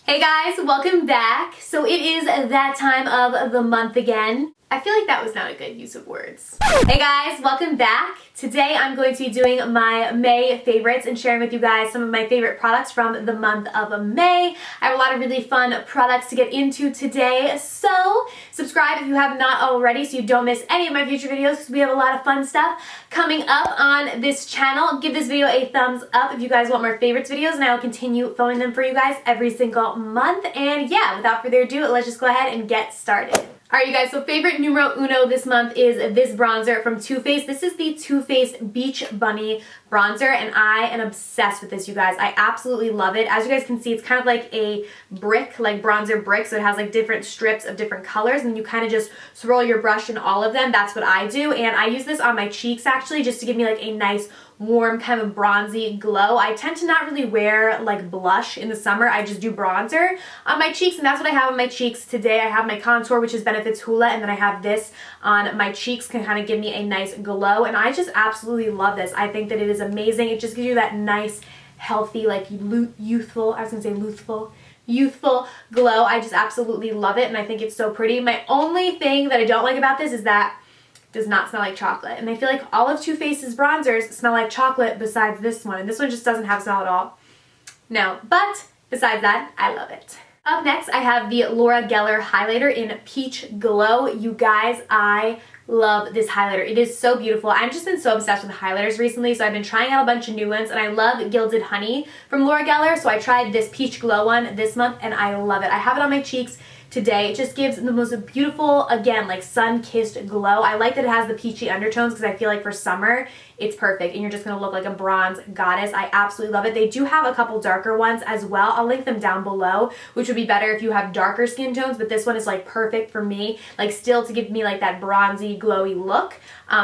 Hey guys, welcome back. So it is that time of the month again. I feel like that was not a good use of words. Hey guys, welcome back. Today I'm going to be doing my May favorites and sharing with you guys some of my favorite products from the month of May. I have a lot of really fun products to get into today, so subscribe if you have not already so you don't miss any of my future videos because we have a lot of fun stuff coming up on this channel. Give this video a thumbs up if you guys want more favorites videos, and I will continue filming them for you guys every single month. And yeah, without further ado, let's just go ahead and get started. Alright you guys, so favorite numero uno this month is this bronzer from Too Faced. This is the Too Faced Beach Bunny bronzer, and I am obsessed with this, you guys. I absolutely love it. As you guys can see, it's kind of like a brick, like bronzer brick, so it has like different strips of different colors, and you kind of just swirl your brush in all of them. That's what I do, and I use this on my cheeks actually just to give me like a nice warm kind of bronzy glow. I tend to not really wear like blush in the summer. I just do bronzer on my cheeks, and that's what I have on my cheeks today. I have my contour, which is Benefits Hoola, and then I have this on my cheeks, can kind of give me a nice glow, and I just absolutely love this. I think that it is amazing. It just gives you that nice, healthy, like youthful, I was gonna say youthful glow. I just absolutely love it, and I think it's so pretty. My only thing that I don't like about this is that does not smell like chocolate. And I feel like all of Too Faced's bronzers smell like chocolate besides this one. And this one just doesn't have smell at all. No, but besides that, I love it. Up next, I have the Laura Geller highlighter in Peach Glow. You guys, I love this highlighter. It is so beautiful. I've just been so obsessed with highlighters recently, so I've been trying out a bunch of new ones, and I love Gilded Honey from Laura Geller, so I tried this Peach Glow one this month, and I love it. I have it on my cheeks today. It just gives the most beautiful, again, like sun-kissed glow. I like that it has the peachy undertones because I feel like for summer, it's perfect and you're just going to look like a bronze goddess. I absolutely love it. They do have a couple darker ones as well. I'll link them down below, which would be better if you have darker skin tones, but this one is like perfect for me, like still to give me like that bronzy, glowy look.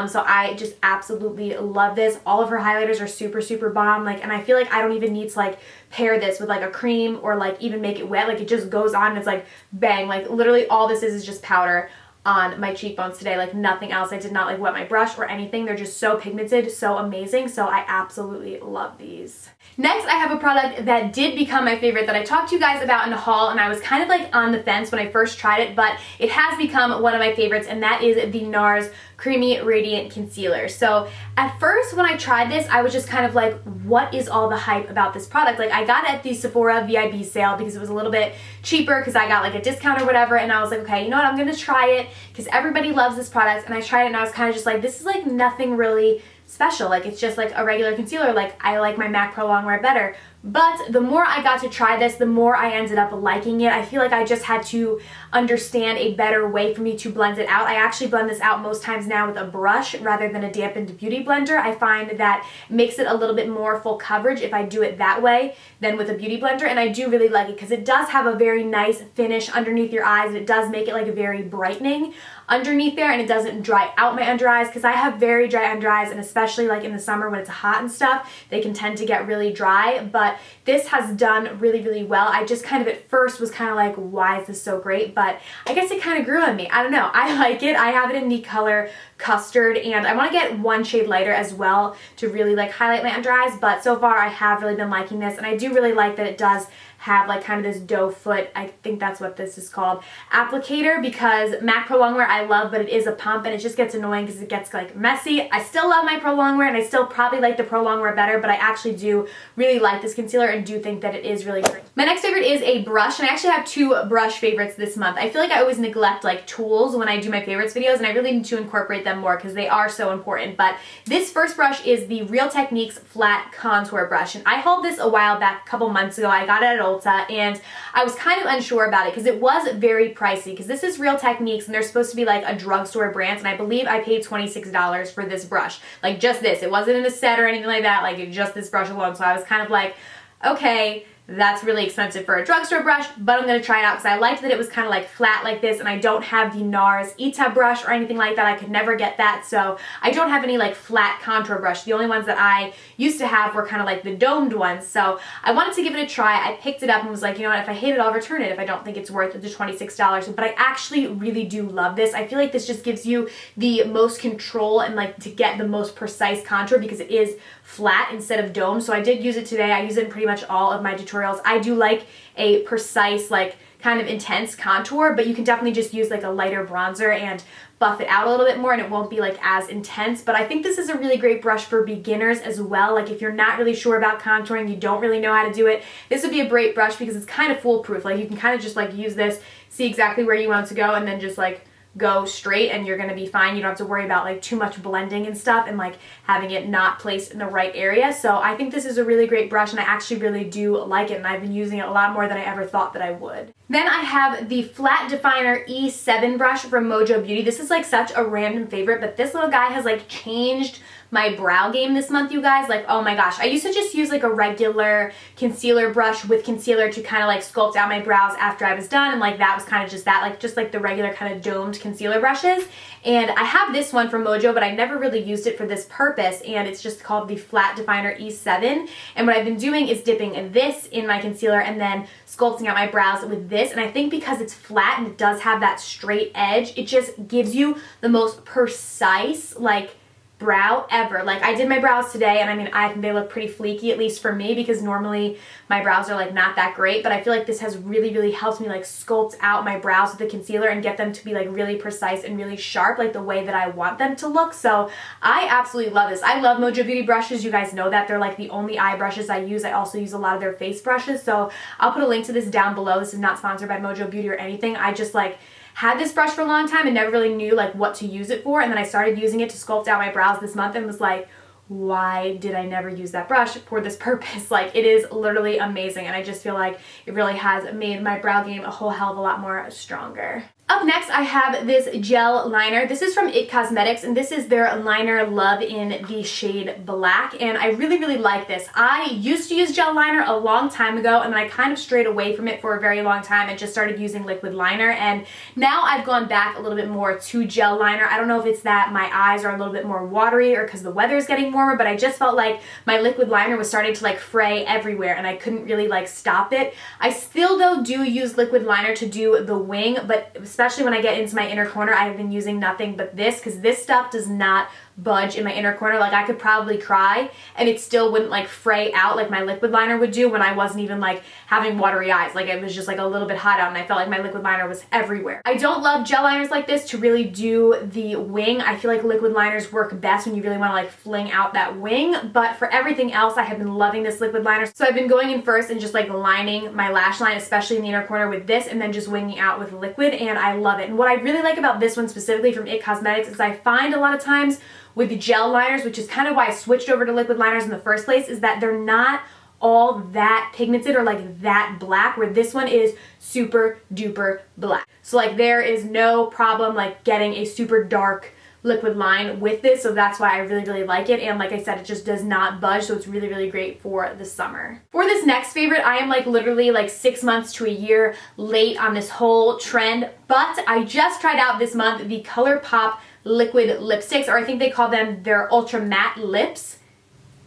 So I just absolutely love this. All of her highlighters are super, super bomb. Like, and I feel like I don't even need to like pair this with like a cream or like even make it wet. Like it just goes on and it's like bang. Like literally all this is just powder on my cheekbones today, like nothing else. I did not like wet my brush or anything. They're just so pigmented, so amazing. So I absolutely love these. Next, I have a product that did become my favorite that I talked to you guys about in a haul, and I was kind of like on the fence when I first tried it, but it has become one of my favorites, and that is the NARS Creamy Radiant Concealer. So at first when I tried this, I was just kind of like, what is all the hype about this product? Like I got it at the Sephora VIB sale because it was a little bit cheaper because I got like a discount or whatever, and I was like, okay, you know what, I'm gonna try it because everybody loves this product. And I tried it and I was kind of just like, this is like nothing really special. Like it's just like a regular concealer. Like I like my MAC Pro Longwear better. But the more I got to try this, the more I ended up liking it. I feel like I just had to understand a better way for me to blend it out. I actually blend this out most times now with a brush rather than a dampened beauty blender. I find that makes it a little bit more full coverage if I do it that way than with a beauty blender, and I do really like it because it does have a very nice finish underneath your eyes, and it does make it like a very brightening underneath there, and it doesn't dry out my under eyes because I have very dry under eyes, and especially like in the summer when it's hot and stuff, they can tend to get really dry. But this has done really, really well. I just kind of at first was kind of like, why is this so great? But I guess it kind of grew on me. I don't know. I like it. I have it in the color Custard, and I want to get one shade lighter as well to really like highlight my under eyes, but so far I have really been liking this, and I do really like that it does have like kind of this doe foot, I think that's what this is called, applicator, because MAC Pro Longwear I love, but it is a pump and it just gets annoying because it gets like messy. I still love my Pro Longwear, and I still probably like the Pro Longwear better, but I actually do really like this concealer and do think that it is really great. My next favorite is a brush, and I actually have two brush favorites this month. I feel like I always neglect like tools when I do my favorites videos, and I really need to incorporate them more because they are so important. But this first brush is the Real Techniques Flat Contour Brush, and I hauled this a while back, a couple months ago. I got it at Ulta, and I was kind of unsure about it because it was very pricey, because this is Real Techniques and they're supposed to be like a drugstore brand, and I believe I paid $26 for this brush. Like just this. It wasn't in a set or anything like that, like just this brush alone. So I was kind of like, okay, that's really expensive for a drugstore brush, but I'm going to try it out because I liked that it was kind of like flat like this, and I don't have the NARS Ita brush or anything like that. I could never get that, so I don't have any like flat contour brush. The only ones that I used to have were kind of like the domed ones, so I wanted to give it a try. I picked it up and was like, you know what, if I hate it, I'll return it if I don't think it's worth the $26, but I actually really do love this. I feel like this just gives you the most control and like to get the most precise contour because it is flat instead of dome. So I did use it today. I use it in pretty much all of my tutorials tutorials. I do like a precise, like kind of intense contour, but you can definitely just use like a lighter bronzer and buff it out a little bit more and it won't be like as intense. But I think this is a really great brush for beginners as well. Like if you're not really sure about contouring, you don't really know how to do it, this would be a great brush because it's kind of foolproof. Like you can kind of just like use this, see exactly where you want it to go, and then just like go straight and you're gonna be fine. You don't have to worry about like too much blending and stuff and like having it not placed in the right area. So I think this is a really great brush and I actually really do like it, and I've been using it a lot more than I ever thought that I would. Then I have the Flat Definer E7 brush from Mojo Beauty. This is like such a random favorite, but this little guy has like changed my brow game this month, you guys. Like, oh my gosh, I used to just use like a regular concealer brush with concealer to kind of like sculpt out my brows after I was done, and like that was kind of just that, like just like the regular kind of domed concealer brushes. And I have this one from Mojo, but I never really used it for this purpose, and it's just called the Flat Definer E7. And what I've been doing is dipping this in my concealer and then sculpting out my brows with this. And I think because it's flat and it does have that straight edge, it just gives you the most precise like brow ever. Like I did my brows today, and I mean I think they look pretty fleeky, at least for me, because normally my brows are like not that great, but I feel like this has really helped me like sculpt out my brows with the concealer and get them to be like really precise and really sharp, like the way that I want them to look. So I absolutely love this. I love Mojo Beauty brushes. You guys know that. They're like the only eye brushes I use. I also use a lot of their face brushes, so I'll put a link to this down below. This is not sponsored by Mojo Beauty or anything. I just like had this brush for a long time and never really knew like what to use it for, and then I started using it to sculpt out my brows this month and was like, why did I never use that brush for this purpose? Like it is literally amazing, and I just feel like it really has made my brow game a whole hell of a lot more stronger. Up next, I have this gel liner. This is from IT Cosmetics, and this is their liner Love in the shade Black, and I really like this. I used to use gel liner a long time ago, and then I kind of strayed away from it for a very long time and just started using liquid liner, and now I've gone back a little bit more to gel liner. I don't know if it's that my eyes are a little bit more watery or because the weather is getting warmer, but I just felt like my liquid liner was starting to like fray everywhere and I couldn't really like stop it. I still though do use liquid liner to do the wing, but especially when I get into my inner corner, I have been using nothing but this, because this stuff does not budge in my inner corner. Like I could probably cry and it still wouldn't like fray out like my liquid liner would do when I wasn't even like having watery eyes. Like it was just like a little bit hot out and I felt like my liquid liner was everywhere. I don't love gel liners like this to really do the wing. I feel like liquid liners work best when you really want to like fling out that wing, but for everything else I have been loving this liquid liner. So I've been going in first and just like lining my lash line, especially in the inner corner, with this, and then just winging out with liquid, and I love it. And what I really like about this one specifically from IT Cosmetics is I find a lot of times with the gel liners, which is kind of why I switched over to liquid liners in the first place, is that they're not all that pigmented or like that black, where this one is super duper black. So like there is no problem like getting a super dark liquid line with this, so that's why I really like it. And like I said, it just does not budge, so it's really great for the summer. For this next favorite, I am like literally like 6 months to a year late on this whole trend, but I just tried out this month the ColourPop liquid lipsticks, or I think they call them their ultra matte lips.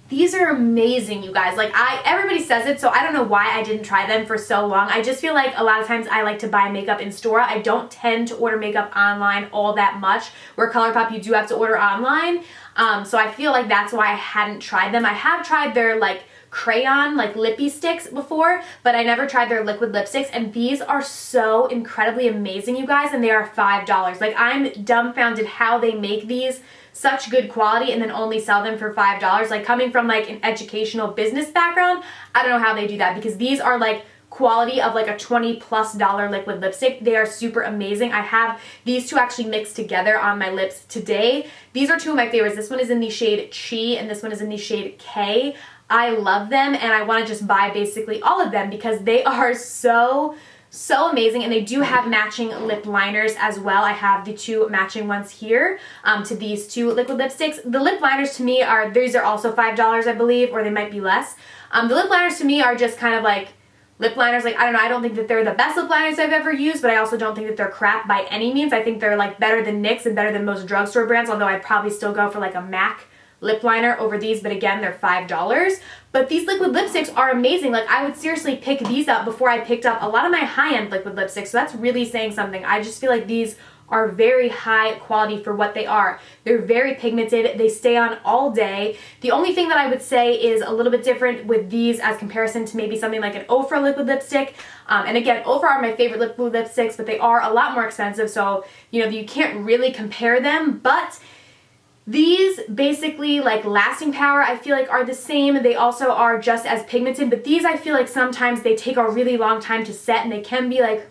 These are amazing, you guys. Like everybody says it, so I don't know why I didn't try them for so long. I just feel like a lot of times I like to buy makeup in store. I don't tend to order makeup online all that much, where ColourPop you do have to order online. So I feel like that's why I hadn't tried them. I have tried their like crayon like lippy sticks before, but I never tried their liquid lipsticks, and these are so incredibly amazing, you guys, and they are $5. Like I'm dumbfounded how they make these such good quality and then only sell them for $5. Like coming from like an educational business background, I don't know how they do that, because these are like quality of like a $20+ liquid lipstick. They are super amazing. I have these two actually mixed together on my lips today. These are two of my favorites. This one is in the shade Chi and this one is in the shade K. I love them, and I want to just buy basically all of them because they are so amazing, and they do have matching lip liners as well. I have the two matching ones here to these two liquid lipsticks. The lip liners to me are, these are also $5 I believe, or they might be less. The lip liners to me are just kind of like lip liners. Like I don't know, I don't think that they're the best lip liners I've ever used, but I also don't think that they're crap by any means. I think they're like better than NYX and better than most drugstore brands, although I'd probably still go for like a MAC lip liner over these, but again, they're $5. But these liquid lipsticks are amazing. Like I would seriously pick these up before I picked up a lot of my high-end liquid lipsticks, so that's really saying something. I just feel like these are very high quality for what they are. They're very pigmented. They stay on all day. The only thing that I would say is a little bit different with these as comparison to maybe something like an Ofra liquid lipstick. And again, Ofra are my favorite liquid lipsticks, but they are a lot more expensive, so you can't really compare them. But these basically, like lasting power, I feel like are the same. They also are just as pigmented, but these I feel like sometimes they take a really long time to set and they can be like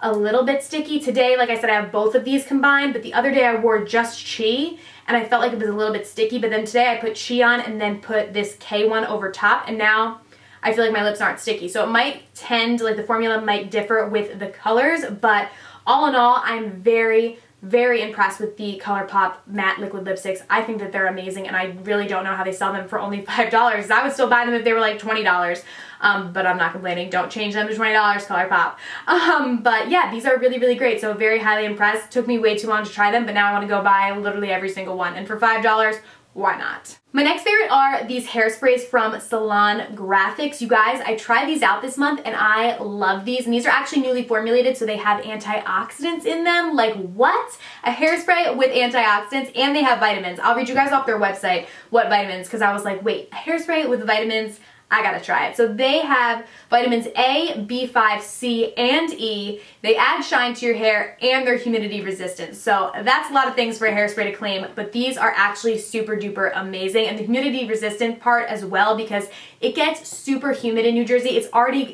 a little bit sticky. Today, like I said, I have both of these combined, but the other day I wore just Chi and I felt like it was a little bit sticky, but then today I put Chi on and then put this K one over top, and now I feel like my lips aren't sticky. So it might tend, like the formula might differ with the colors, but all in all, I'm very impressed with the ColourPop matte liquid lipsticks. I think that they're amazing, and I really don't know how they sell them for only $5. I would still buy them if they were like $20, but I'm not complaining. Don't change them to $20, ColourPop. But yeah, these are really great, so very highly impressed. Took me way too long to try them, but now I want to go buy literally every single one, and for $5, why not? My next favorite are these hairsprays from Salon Graphics. You guys, I tried these out this month and I love these. And these are actually newly formulated, so they have antioxidants in them. Like what? A hairspray with antioxidants, and they have vitamins. I'll read you guys off their website what vitamins, because I was like, wait, a hairspray with vitamins? I gotta try it. So they have vitamins A, B5, C, and E. They add shine to your hair, and they're humidity resistant. So that's a lot of things for a hairspray to claim, but these are actually super duper amazing. And the humidity resistant part as well, because it gets super humid in New Jersey.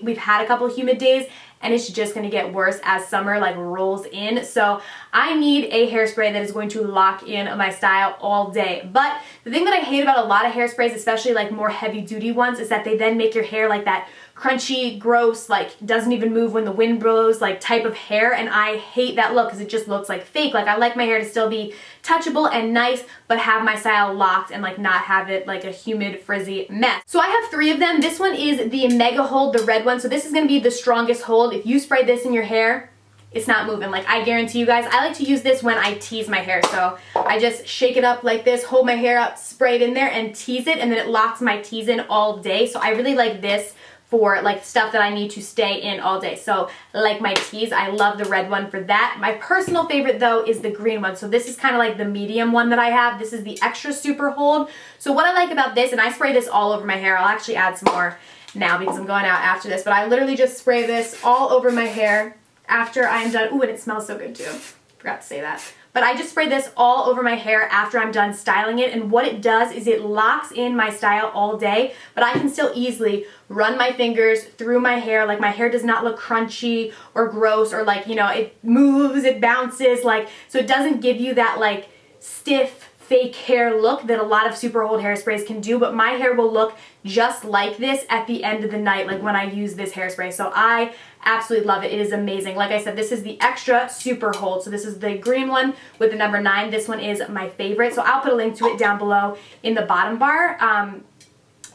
We've had a couple humid days, and it's just gonna get worse as summer like rolls in. So I need a hairspray that is going to lock in my style all day. But the thing that I hate about a lot of hairsprays, especially like more heavy duty ones, is that they then make your hair like that crunchy, gross, like doesn't even move when the wind blows, like type of hair, and I hate that look because it just looks like fake. Like I like my hair to still be touchable and nice, but have my style locked and like not have it like a humid, frizzy mess. So I have 3 of them. This one is the Mega Hold, the red one. So this is gonna be the strongest hold. If you spray this in your hair, it's not moving. Like I guarantee you guys, I like to use this when I tease my hair. So I just shake it up like this, hold my hair up, spray it in there and tease it, and then it locks my tease in all day. So I really like this for like stuff that I need to stay in all day. So like my tease, I love the red one for that. My personal favorite though is the green one. So this is kind of like the medium one that I have. This is the extra super hold. So what I like about this, and I spray this all over my hair. I'll actually add some more now because I'm going out after this, but I literally just spray this all over my hair after I'm done. Ooh, and it smells so good too. Forgot to say that. But I just spray this all over my hair after I'm done styling it, and what it does is it locks in my style all day, but I can still easily run my fingers through my hair. Like my hair does not look crunchy or gross or like, it moves, it bounces, like, so it doesn't give you that like stiff, fake hair look that a lot of super hold hairsprays can do, but my hair will look just like this at the end of the night, like when I use this hairspray. So I absolutely love it. It is amazing. Like I said, this is the extra super hold. So this is the green one with the number 9. This one is my favorite. So I'll put a link to it down below in the bottom bar.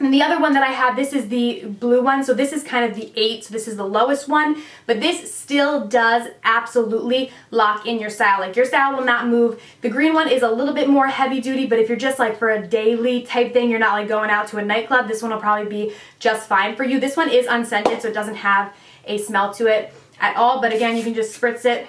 And the other one that I have, this is the blue one. So this is kind of the 8, so this is the lowest one, but this still does absolutely lock in your style. Like your style will not move. The green one is a little bit more heavy duty, but if you're just like for a daily type thing, you're not like going out to a nightclub, this one will probably be just fine for you. This one is unscented, so it doesn't have a smell to it at all, but again, you can just spritz it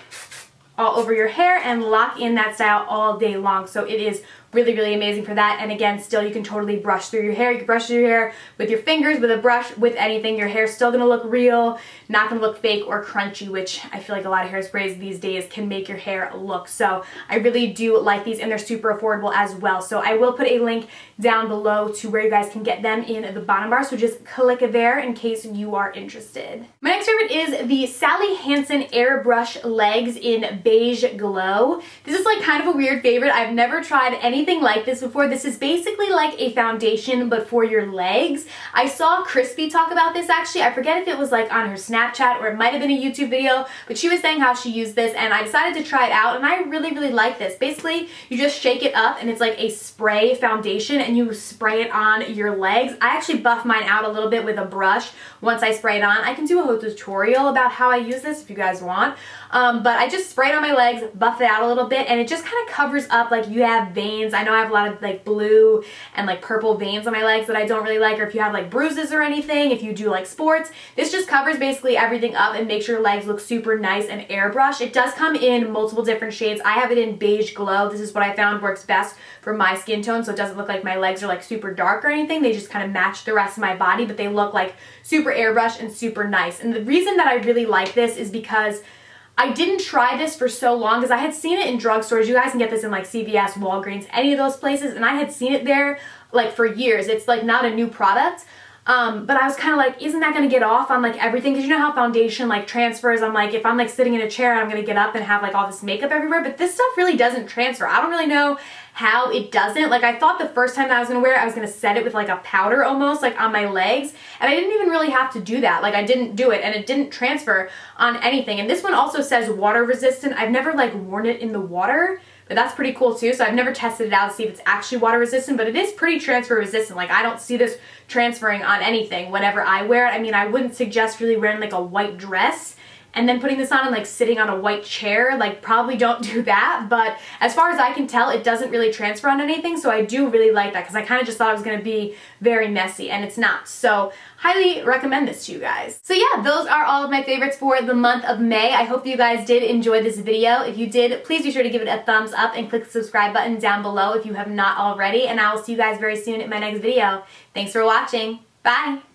all over your hair and lock in that style all day long. So it is really amazing for that. And again, still you can totally brush through your hair. You can brush through your hair with your fingers, with a brush, with anything. Your hair's still gonna look real, not gonna look fake or crunchy, which I feel like a lot of hairsprays these days can make your hair look. So I really do like these, and they're super affordable as well. So I will put a link down below to where you guys can get them in the bottom bar. So just click there in case you are interested. My next favorite is the Sally Hansen Airbrush Legs in Beige Glow. This is like kind of a weird favorite. I've never tried anything like this before. This is basically like a foundation but for your legs. I saw Crispy talk about this actually. I forget if it was like on her Snapchat or it might have been a YouTube video, but she was saying how she used this, and I decided to try it out, and I really like this. Basically, you just shake it up and it's like a spray foundation, and you spray it on your legs. I actually buff mine out a little bit with a brush once I spray it on. I can do a whole tutorial about how I use this if you guys want. But I just spray it on my legs, buff it out a little bit, and it just kind of covers up like you have veins veins. I know I have a lot of like blue and like purple veins on my legs that I don't really like, or if you have like bruises or anything, if you do like sports, this just covers basically everything up and makes your legs look super nice and airbrushed. It does come in multiple different shades. I have it in beige glow. This is what I found works best for my skin tone, so it doesn't look like my legs are like super dark or anything. They just kind of match the rest of my body, but they look like super airbrushed and super nice. And the reason that I really like this is because I didn't try this for so long, because I had seen it in drugstores. You guys can get this in like CVS, Walgreens, any of those places, and I had seen it there like for years. It's like not a new product. But I was kind of like, isn't that going to get off on like everything? Because you know how foundation like transfers. I'm like, if I'm like sitting in a chair, I'm going to get up and have like all this makeup everywhere. But this stuff really doesn't transfer. I don't really know how it doesn't. Like I thought the first time that I was going to wear it, I was going to set it with like a powder almost like on my legs. And I didn't even really have to do that. Like I didn't do it and it didn't transfer on anything. And this one also says water resistant. I've never like worn it in the water, but that's pretty cool too. So I've never tested it out to see if it's actually water resistant, but it is pretty transfer resistant. Like I don't see this transferring on anything whenever I wear it. I mean, I wouldn't suggest really wearing like a white dress and then putting this on and like sitting on a white chair. Like probably don't do that. But as far as I can tell, it doesn't really transfer on anything. So I do really like that, because I kind of just thought it was going to be very messy, and it's not. So highly recommend this to you guys. So yeah, those are all of my favorites for the month of May. I hope you guys did enjoy this video. If you did, please be sure to give it a thumbs up and click the subscribe button down below if you have not already. And I will see you guys very soon in my next video. Thanks for watching. Bye.